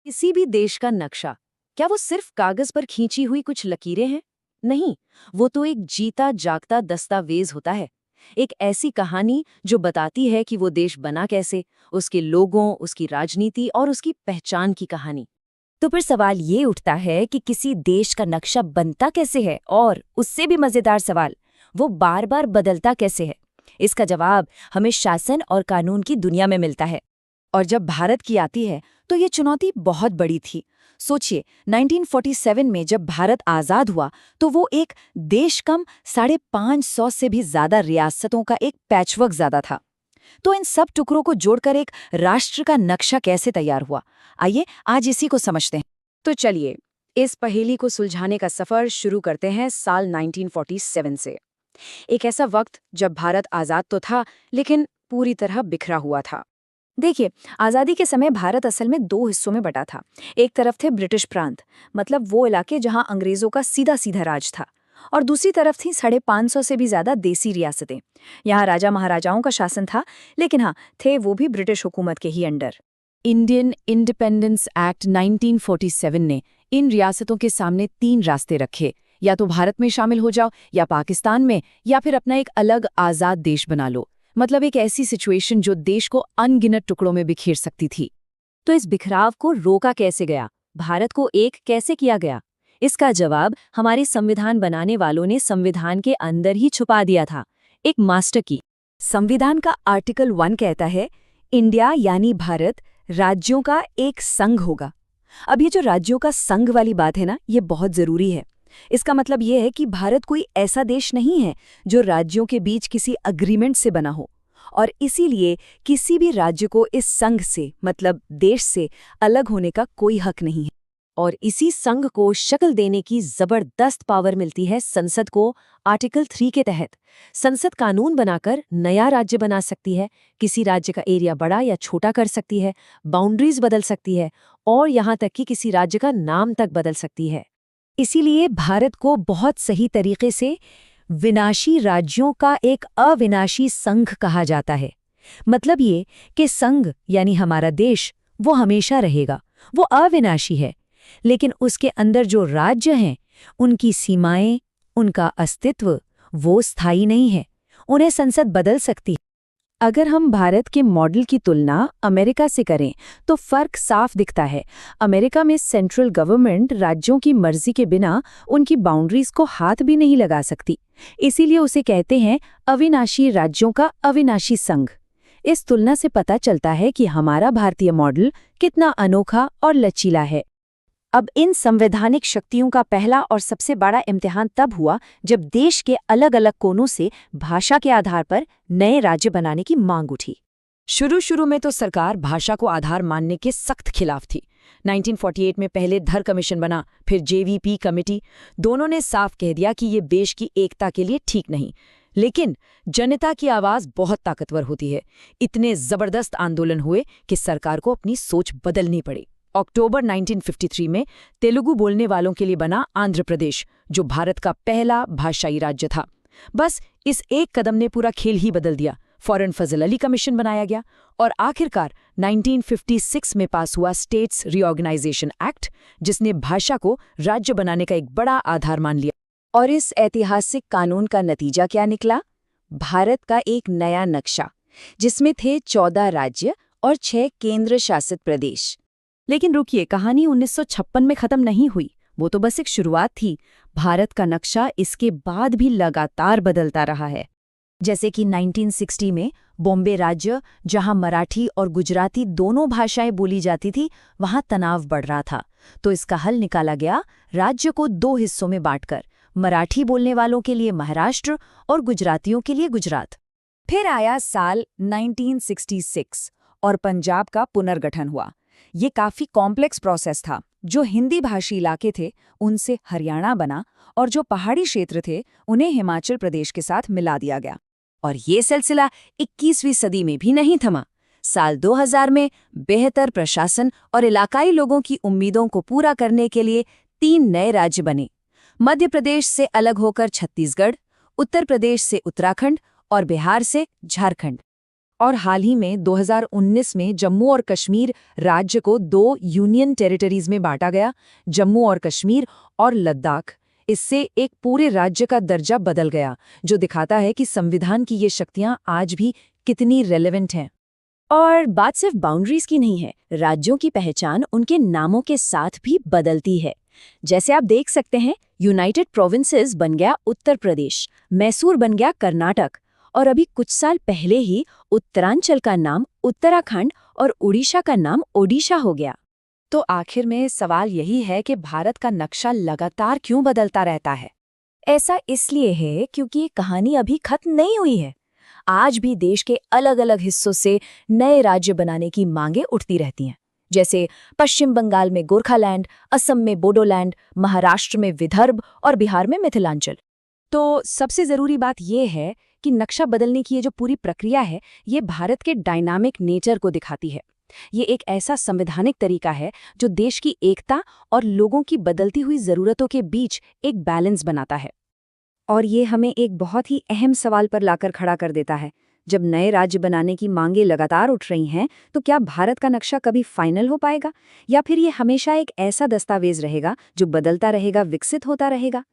किसी भी देश का नक्शा, क्या वो सिर्फ कागज पर खींची हुई कुछ लकीरें हैं? नहीं, वो तो एक जीता जागता दस्तावेज होता है। एक ऐसी कहानी जो बताती है कि वो देश बना कैसे, उसके लोगों, उसकी राजनीति और उसकी पहचान की कहानी। तो फिर सवाल ये उठता है कि किसी देश का नक्शा बनता कैसे है, और उससे भी मजेदार सवाल, वो बार बार बदलता कैसे है। इसका जवाब हमें शासन और कानून की दुनिया में मिलता है। और जब भारत की आती है तो ये चुनौती बहुत बड़ी थी। सोचिए, 1947 में जब भारत आज़ाद हुआ तो वो एक देश कम 550 से भी ज़्यादा रियासतों का एक पैचवर्क ज़्यादा था। तो इन सब टुकड़ों को जोड़कर एक राष्ट्र का नक्शा कैसे तैयार हुआ, आइए आज इसी को समझते हैं। तो चलिए, इस पहेली को सुलझाने का सफ़र शुरू करते हैं साल 1947 से। एक ऐसा वक्त जब भारत आज़ाद तो था, लेकिन पूरी तरह बिखरा हुआ था। देखिए, आज़ादी के समय भारत असल में दो हिस्सों में बटा था। एक तरफ थे ब्रिटिश प्रांत, मतलब वो इलाके जहां अंग्रेजों का सीधा सीधा राज था, और दूसरी तरफ थी 550 से भी ज्यादा देसी रियासतें। यहाँ राजा महाराजाओं का शासन था, लेकिन हाँ, थे वो भी ब्रिटिश हुकूमत के ही अंडर। इंडियन इंडिपेंडेंस एक्ट 1947 ने इन रियासतों के सामने 3 रास्ते रखे, या तो भारत में शामिल हो जाओ, या पाकिस्तान में, या फिर अपना एक अलग आज़ाद देश बना लो। मतलब एक ऐसी सिचुएशन जो देश को अनगिनत टुकड़ों में बिखेर सकती थी। तो इस बिखराव को रोका कैसे गया, भारत को एक कैसे किया गया? इसका जवाब हमारे संविधान बनाने वालों ने संविधान के अंदर ही छुपा दिया था, एक मास्टर की। संविधान का आर्टिकल 1 कहता है, इंडिया यानी भारत राज्यों का एक संघ होगा। अब ये जो राज्यों का संघ वाली बात है ना, ये बहुत जरूरी है। इसका मतलब ये है कि भारत कोई ऐसा देश नहीं है जो राज्यों के बीच किसी अग्रीमेंट से बना हो, और इसीलिए किसी भी राज्य को इस संघ से, मतलब देश से, अलग होने का कोई हक नहीं है। और इसी संघ को शक्ल देने की जबरदस्त पावर मिलती है संसद को। आर्टिकल 3 के तहत संसद कानून बनाकर नया राज्य बना सकती है, किसी राज्य का एरिया बड़ा या छोटा कर सकती है, बाउंड्रीज बदल सकती है, और यहाँ तक कि किसी राज्य का नाम तक बदल सकती है। इसीलिए भारत को बहुत सही तरीके से विनाशी राज्यों का एक अविनाशी संघ कहा जाता है। मतलब ये कि संघ यानी हमारा देश वो हमेशा रहेगा, वो अविनाशी है, लेकिन उसके अंदर जो राज्य हैं, उनकी सीमाएं, उनका अस्तित्व वो स्थायी नहीं है, उन्हें संसद बदल सकती है। अगर हम भारत के मॉडल की तुलना अमेरिका से करें तो फर्क साफ दिखता है। अमेरिका में सेंट्रल गवर्नमेंट राज्यों की मर्जी के बिना उनकी बाउंड्रीज को हाथ भी नहीं लगा सकती, इसीलिए उसे कहते हैं अविनाशी राज्यों का अविनाशी संघ। इस तुलना से पता चलता है कि हमारा भारतीय मॉडल कितना अनोखा और लचीला है। अब इन संवैधानिक शक्तियों का पहला और सबसे बड़ा इम्तिहान तब हुआ जब देश के अलग अलग कोनों से भाषा के आधार पर नए राज्य बनाने की मांग उठी। शुरू में तो सरकार भाषा को आधार मानने के सख्त खिलाफ थी। 1948 में पहले धर कमीशन बना, फिर जेवीपी कमेटी। दोनों ने साफ कह दिया कि ये देश की एकता के लिए ठीक नहीं। लेकिन जनता की आवाज बहुत ताकतवर होती है। इतने जबरदस्त आंदोलन हुए कि सरकार को अपनी सोच बदलनी पड़ी। अक्टूबर 1953 में तेलुगु बोलने वालों के लिए बना आंध्र प्रदेश, जो भारत का पहला भाषाई राज्य था। बस इस एक कदम ने पूरा खेल ही बदल दिया। फौरन फजल अली कमीशन बनाया गया, और आखिरकार 1956 में पास हुआ स्टेट्स रीऑर्गेनाइजेशन एक्ट, जिसने भाषा को राज्य बनाने का एक बड़ा आधार मान लिया। और इस ऐतिहासिक कानून का नतीजा क्या निकला? भारत का एक नया नक्शा, जिसमें थे 14 राज्य और 6 केंद्र शासित प्रदेश। लेकिन रुकिए, कहानी 1956 में खत्म नहीं हुई, वो तो बस एक शुरुआत थी। भारत का नक्शा इसके बाद भी लगातार बदलता रहा है। जैसे कि 1960 में बॉम्बे राज्य, जहां मराठी और गुजराती दोनों भाषाएं बोली जाती थी, वहां तनाव बढ़ रहा था। तो इसका हल निकाला गया, राज्य को 2 हिस्सों में बांटकर, मराठी बोलने वालों के लिए महाराष्ट्र और गुजरातियों के लिए गुजरात। फिर आया साल 1966 और पंजाब का पुनर्गठन हुआ। ये काफी कॉम्प्लेक्स प्रोसेस था। जो हिंदी भाषी इलाके थे उनसे हरियाणा बना, और जो पहाड़ी क्षेत्र थे उन्हें हिमाचल प्रदेश के साथ मिला दिया गया। और ये सिलसिला 21वीं सदी में भी नहीं थमा। साल 2000 में बेहतर प्रशासन और इलाकाई लोगों की उम्मीदों को पूरा करने के लिए 3 नए राज्य बने। मध्य प्रदेश से अलग होकर छत्तीसगढ़, उत्तर प्रदेश से उत्तराखंड और बिहार से झारखंड। और हाल ही में 2019 में जम्मू और कश्मीर राज्य को 2 यूनियन टेरिटरीज में बांटा गया, जम्मू और कश्मीर और लद्दाख। इससे एक पूरे राज्य का दर्जा बदल गया, जो दिखाता है कि संविधान की ये शक्तियां आज भी कितनी रेलेवेंट हैं। और बात सिर्फ बाउंड्रीज की नहीं है, राज्यों की पहचान उनके नामों के साथ भी बदलती है। जैसे आप देख सकते हैं, यूनाइटेड प्रोविंसेस बन गया उत्तर प्रदेश, मैसूर बन गया कर्नाटक, और अभी कुछ साल पहले ही उत्तरांचल का नाम उत्तराखंड और उड़ीसा का नाम ओडिशा हो गया। तो आखिर में सवाल यही है कि भारत का नक्शा लगातार क्यों बदलता रहता है? ऐसा इसलिए है क्योंकि ये कहानी अभी खत्म नहीं हुई है। आज भी देश के अलग अलग हिस्सों से नए राज्य बनाने की मांगें उठती रहती हैं। जैसे पश्चिम बंगाल में गोरखालैंड, असम में बोडोलैंड, महाराष्ट्र में विदर्भ और बिहार में मिथिलांचल। तो सबसे ज़रूरी बात यह है कि नक्शा बदलने की ये जो पूरी प्रक्रिया है, ये भारत के डायनामिक नेचर को दिखाती है। ये एक ऐसा संवैधानिक तरीका है जो देश की एकता और लोगों की बदलती हुई ज़रूरतों के बीच एक बैलेंस बनाता है। और ये हमें एक बहुत ही अहम सवाल पर लाकर खड़ा कर देता है। जब नए राज्य बनाने की मांगें लगातार उठ रही हैं, तो क्या भारत का नक्शा कभी फाइनल हो पाएगा, या फिर ये हमेशा एक ऐसा दस्तावेज रहेगा जो बदलता रहेगा, विकसित होता रहेगा?